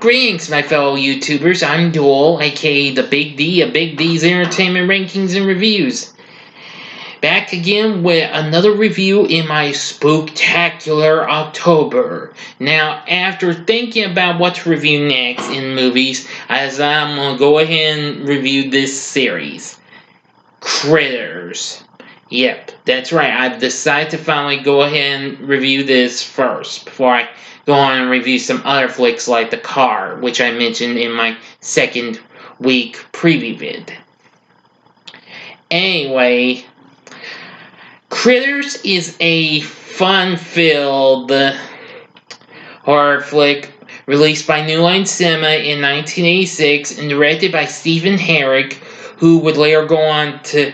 Greetings, my fellow YouTubers. I'm Duel, aka the Big D of Big D's Entertainment Rankings and Reviews. Back again with another review in my spooktacular October. Now, after thinking about what to review next in movies, as I'm gonna go ahead and review this series, Critters. Yep, that's right. I've decided to finally go ahead and review this first before I go on and review some other flicks like The Car, which I mentioned in my second week preview vid. Anyway, Critters is a fun-filled horror flick released by New Line Cinema in 1986 and directed by Stephen Herrick, who would later go on to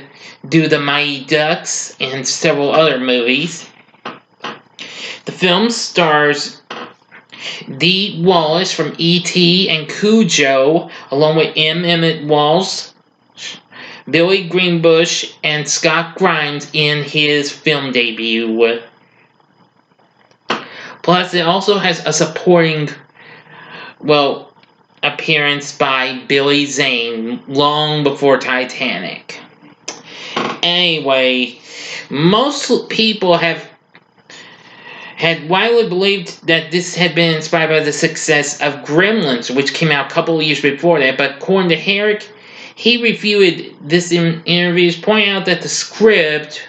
do The Mighty Ducks and several other movies. The film stars Dee Wallace from E.T. and Cujo, along with M. Emmett Walsh, Billy Greenbush, and Scott Grimes in his film debut. Plus, it also has a supporting, appearance by Billy Zane long before Titanic. Anyway, most people had widely believed that this had been inspired by the success of Gremlins, which came out a couple of years before that, but according to Herrick, he reviewed this in interviews, pointing out that the script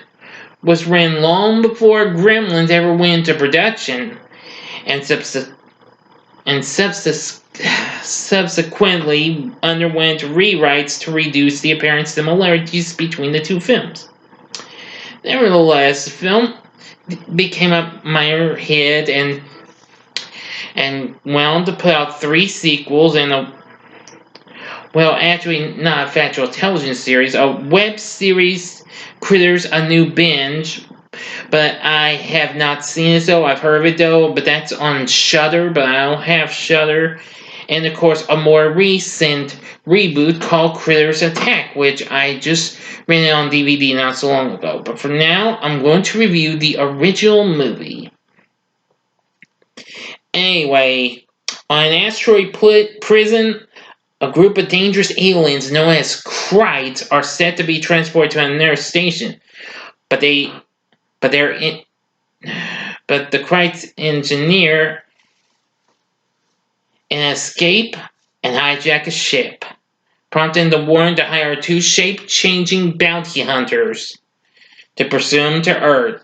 was written long before Gremlins ever went into production, and subsequently underwent rewrites to reduce the apparent similarities between the two films. Nevertheless, the film became a minor hit and went on to put out 3 sequels and actually not a factual television series, a web series, Critters: A New Binge. But I have not seen it though. I've heard of it though, but that's on Shudder, but I don't have Shudder. And of course, a more recent reboot called Critters Attack, which I just rented on DVD not so long ago. But for now, I'm going to review the original movie. Anyway, on an asteroid prison, a group of dangerous aliens known as Krites are set to be transported to another station. But the Krites engineer an escape and hijack a ship, prompting the Warren to hire 2 shape-changing bounty hunters to pursue him to Earth.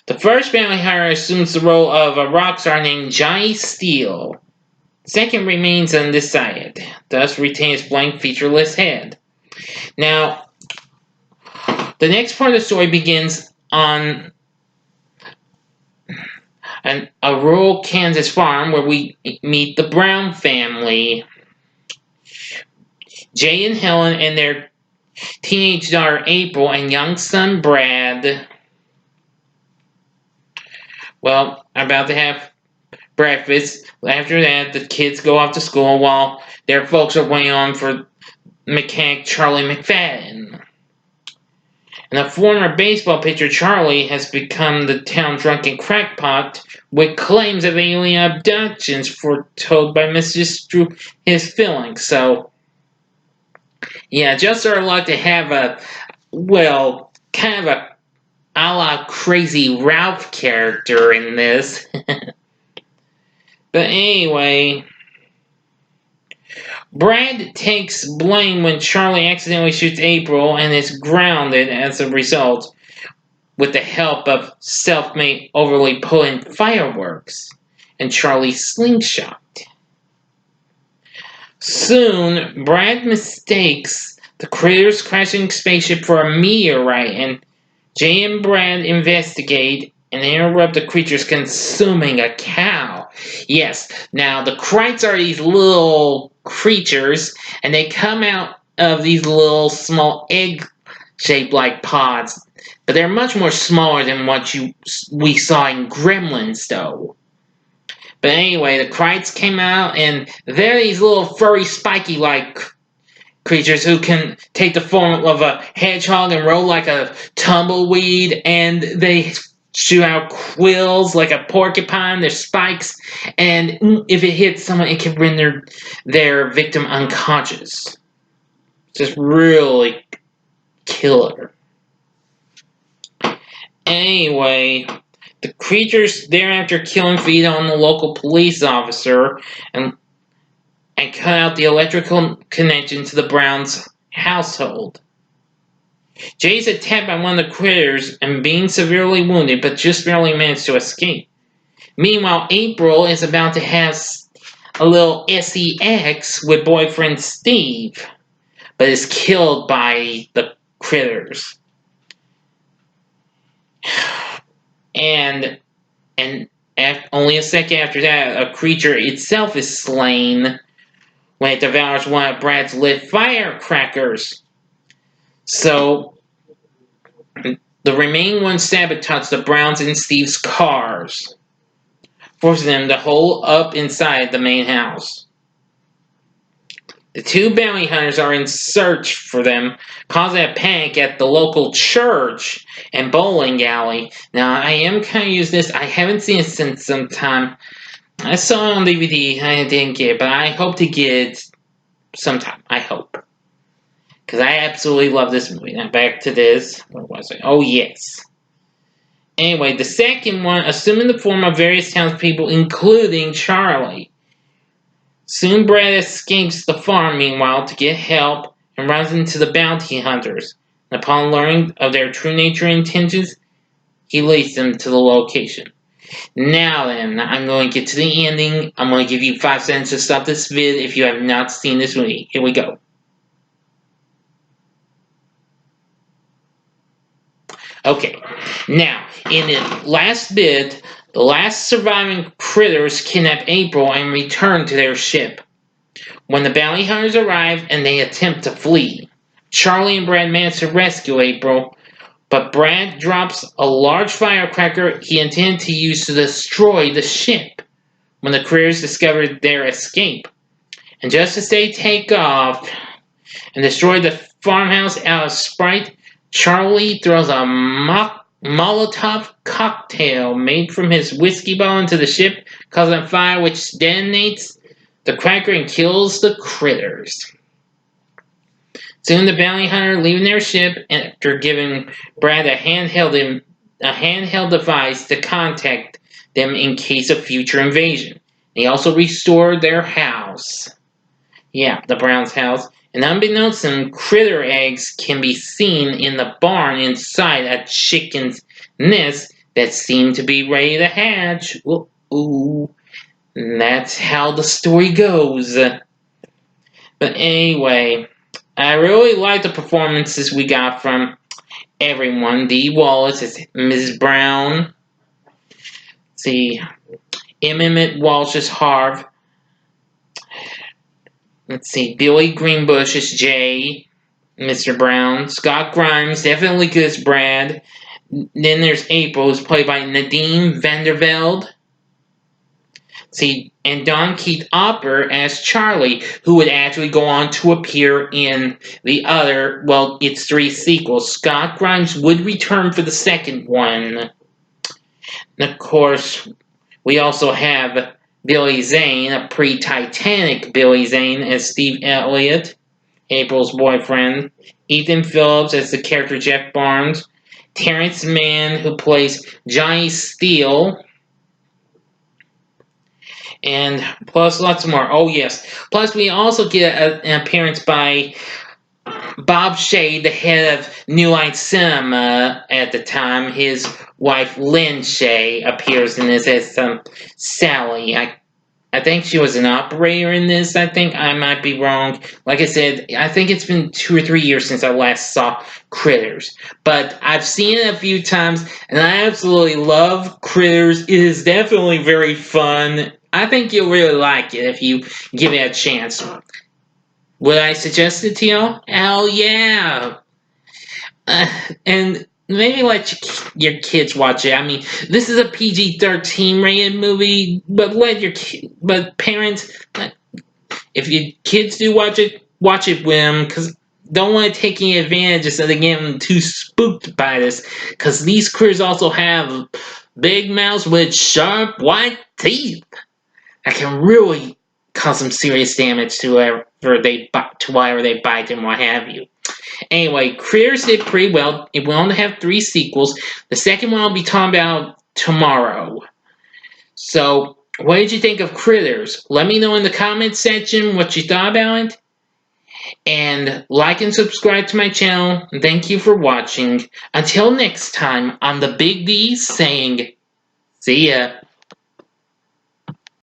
The first bounty hunter assumes the role of a rock star named Johnny Steele. The second remains undecided, thus retains blank featureless head. Now, the next part of the story begins on a rural Kansas farm where we meet the Brown family. Jay and Helen and their teenage daughter April and young son Brad, are about to have breakfast. After that, the kids go off to school while their folks are waiting on for mechanic Charlie McFadden. And the former baseball pitcher Charlie has become the town drunken crackpot with claims of alien abductions foretold by messages through his feelings. So, yeah, just our luck to have kind of a la Crazy Ralph character in this. But anyway, Brad takes blame when Charlie accidentally shoots April and is grounded as a result, with the help of self-made overly potent fireworks and Charlie's slingshot. Soon, Brad mistakes the Critters' crashing spaceship for a meteorite, and Jay and Brad investigate and interrupt the creatures consuming a cow. Yes, now the Krites are these little creatures, and they come out of these little small egg-shaped like pods, but they're much more smaller than what we saw in Gremlins, though. But anyway, the Krites came out, and they're these little furry, spiky-like creatures who can take the form of a hedgehog and roll like a tumbleweed, and they shoot out quills like a porcupine. There's spikes, and if it hits someone, it can render their victim unconscious. Just really killer. Anyway, the creatures thereafter kill and feed on the local police officer and cut out the electrical connection to the Browns' household. Jay is attacked by one of the critters and being severely wounded, but just barely managed to escape. Meanwhile, April is about to have a little sex with boyfriend Steve, but is killed by the critters. And only a second after that, a creature itself is slain when it devours one of Brad's lit firecrackers. So, the remaining one sabotages the Browns and Steve's cars, forcing them to hole up inside the main house. The two bounty hunters are in search for them, causing a panic at the local church and bowling alley. Now, I am kind of using this. I haven't seen it since some time. I saw it on DVD. I didn't get it, but I hope to get it sometime. I hope. Because I absolutely love this movie. Now, back to this. Where was I? Oh, yes. Anyway, the second one, assuming the form of various townspeople, including Charlie. Soon Brad escapes the farm, meanwhile, to get help and runs into the bounty hunters. And upon learning of their true nature and intentions, he leads them to the location. Now then, I'm going to get to the ending. I'm going to give you 5 seconds to stop this vid if you have not seen this movie. Here we go. Okay, now, in the last bit, the last surviving critters kidnap April and return to their ship. When the bounty hunters arrive and they attempt to flee, Charlie and Brad manage to rescue April, but Brad drops a large firecracker he intended to use to destroy the ship when the critters discover their escape. And just as they take off and destroy the farmhouse out of spite, Charlie throws a Molotov cocktail made from his whiskey bottle into the ship, causing a fire which detonates the cracker and kills the critters. Soon the bounty hunter leaving their ship after giving Brad a handheld device to contact them in case of future invasion. They also restored their house. Yeah, the Browns' house. And unbeknownst to them, critter eggs can be seen in the barn inside a chicken's nest that seem to be ready to hatch. Ooh. And that's how the story goes. But anyway, I really like the performances we got from everyone. Dee Wallace as Mrs. Brown. Let's see, Emmett Walsh as Harv. Let's see, Billy Greenbush as Jay, Mr. Brown. Scott Grimes, definitely good as Brad. Then there's April, who's played by Nadine Vandervelde. See, and Don Keith Opper as Charlie, who would actually go on to appear in the other, well, it's 3 sequels. Scott Grimes would return for the second one. And of course, we also have Billy Zane, a pre-Titanic Billy Zane as Steve Elliott, April's boyfriend. Ethan Phillips as the character Jeff Barnes. Terrence Mann, who plays Johnny Steele. And plus lots more. Oh, yes. Plus, we also get an appearance by Bob Shea, the head of New Line Cinema at the time. His wife, Lynn Shea, appears in this as Sally. I think she was an operator in this. I think I might be wrong. Like I said, I think it's been 2 or 3 years since I last saw Critters. But I've seen it a few times, and I absolutely love Critters. It is definitely very fun. I think you'll really like it if you give it a chance. Would I suggest it to you? Hell yeah! And maybe let your kids watch it. I mean, this is a PG-13 rated movie, but parents, if your kids do watch it with them, because don't want to take any advantage of getting too spooked by this, because these critters also have big mouths with sharp white teeth that can really cause some serious damage to whoever they bite, and what have you. Anyway, Critters did pretty well. It will only have 3 sequels. The second one I'll be talking about tomorrow. So, what did you think of Critters? Let me know in the comments section what you thought about it. And like and subscribe to my channel. Thank you for watching. Until next time, I'm the Big D saying, see ya.